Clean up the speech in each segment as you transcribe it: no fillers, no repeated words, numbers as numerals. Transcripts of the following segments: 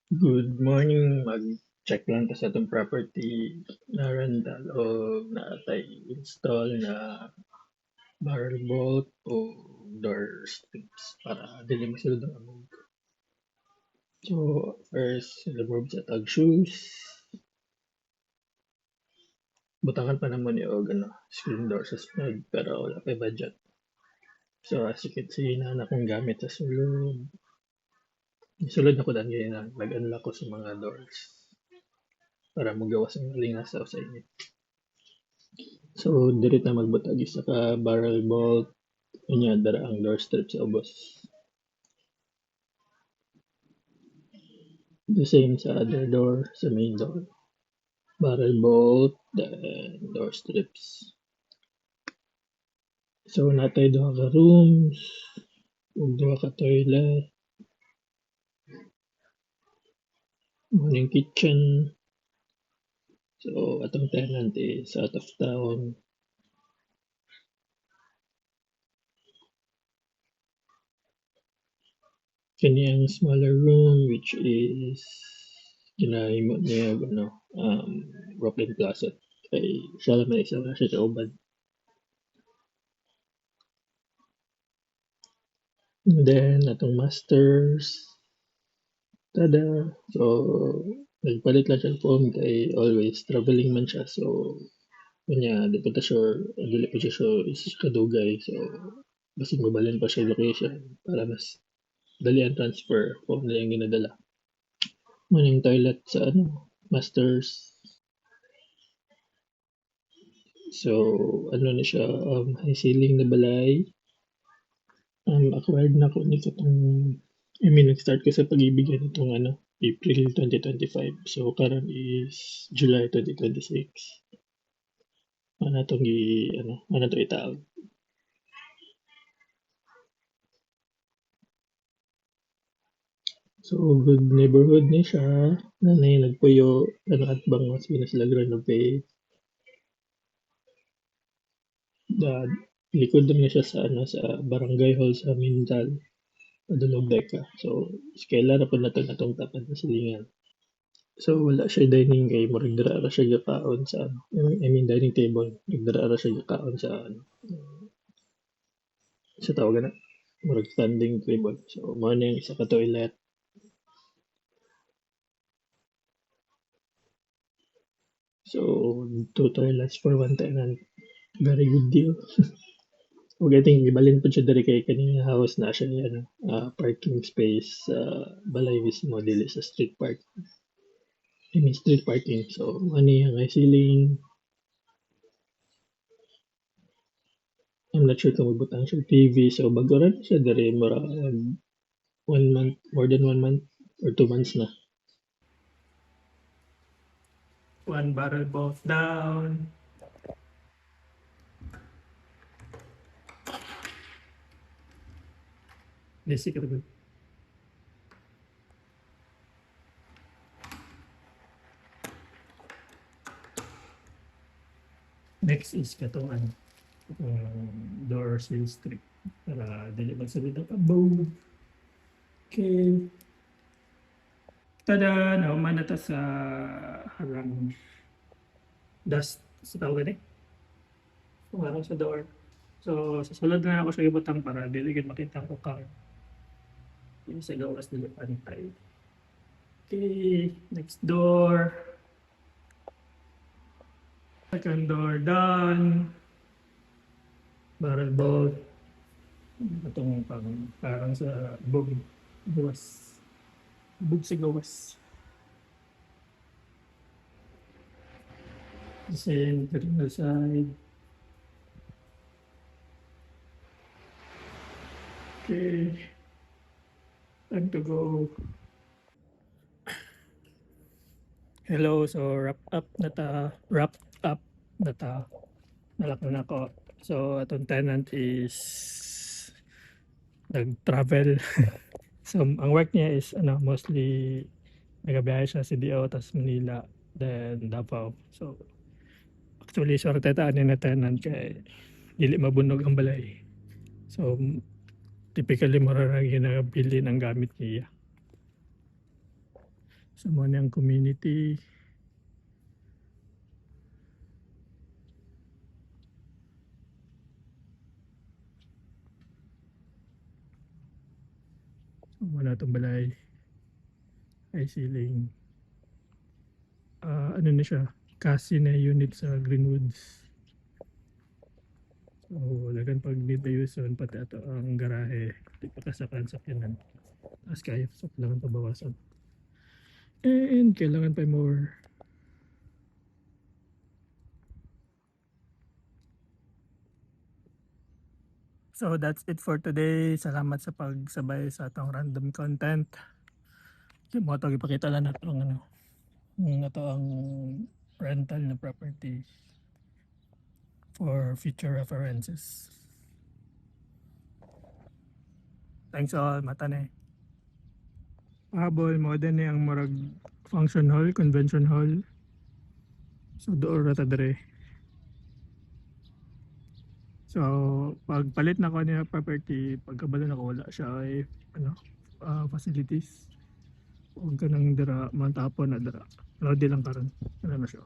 Good morning. Mag-check lang ta sa itong property na rental o natay install na barrel bolt o door strips para dili masulod ang amog. So, first, remove sa tag shoes. Butangan pa naman yung screen door sa snug pero wala pa budget. So, as you can see, na akong gamit sa sulod. Sulod na ko dahil ngayon nag-unlock ko sa mga doors para magawas ang lingasaw sa inyo. So, diri ta magbutag isa ka barrel bolt unya dara ang door strip sa ubos. The same sa other door, sa main door. Barrel bolt, then door strips. So, natay duha ka rooms, ug duha ka toilet, morning kitchen. So, atong tenant is out of town. Kani ang smaller room which is ginahimo niya walk-in closet kay siya lang may isa na siya sa uban. And then atong masters, tada! So, nagpalit lang siya ng phone kay always traveling man siya. So, kanya, di pa ta sure, dili pa siya sure is kadugay. So, basig mabalin pa siya location para mas dali ang transfer phone na yung ginadala. Maning toilet sa masters. So, na siya, high ceiling na balay. Acquired na ko nito nag-start ko sa pag-ibigan nitong April 2025. So, karon is July 2026. Ano itong ano to itaog. So, good neighborhood ni siya. Nanay nagpuyo, at bang mas sila renovate. Likod na siya sa sa barangay hall sa Mintal. Padulog deka. So, skela na po na natong tapat na silingan. So, wala siya dining kay murag dira ra siya gakaon sa dining table. Dira ra siya gakaon sa tawag na murag standing table. So, mo na yung isa ka toilet. So, 2 toilets for 1 tenant. Very good deal. Ug I think gibalin po siya diri kay kaning house na siya parking space sa balay mismo dili sa street park. I mean street parking. So, ano yung ceiling. I'm not sure kung magbutang siya TV. So, bago rin siya diri mura 1 month, more than 1 month or 2 months na. One barrel bolt down. Desi ka ba? Next is katong door seal strip para dili magsulod ang kabaw. Okay. Tada! Nauman na ta sa harang dust sa tawag eh. Harang sa door. So, sa sulod na ako siya ibutang para dili gid makita ko car. Yung sa gawas dili pantay. Okay, next door. Second door done. Barrel bolt. Itong parang sa gawas. Bug sa gawas. The same the side. Okay. Time to go. Hello, so wrapped up na ta. Nalak na ako. So, atong tenant is nag-travel. So, ang work niya is mostly nagabiyahe siya sa CDO, tas Manila, then Davao. So, actually, sorte ta ani na tenant kay dili mabunog ang balay. So, typically mura ra ginabili ng gamit niya. sa mga community. Wala itong balay. High ceiling. Ano na siya? Kasi na unit sa Greenwoods. So, lagan pag need na yuson, pati ito ang garahe. Di pa kasakan sa kinan. Tapos kaya sa kailangan pabawasan. And kailangan pa more. So that's it for today. Salamat sa pagsabay sa atong random content. Yung mga ito, ipakita lang natin ang ano. Ito ang rental na property for future references. Thanks all, mata na eh. Habol, modern ang marag function hall, convention hall. So doon rata dere. So pag palit na ko niya property, pagkabalo na ko wala siya ay facilities. Huwag ka nang dira, mantapon na dira. Lodi lang karon. Ano na siya.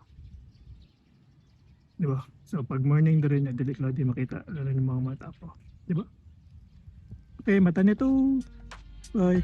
Di ba? So pag morning dere niya, dili lodi makita. Lalo ng mga matapo. Di ba? Okay, mata nito. Bye.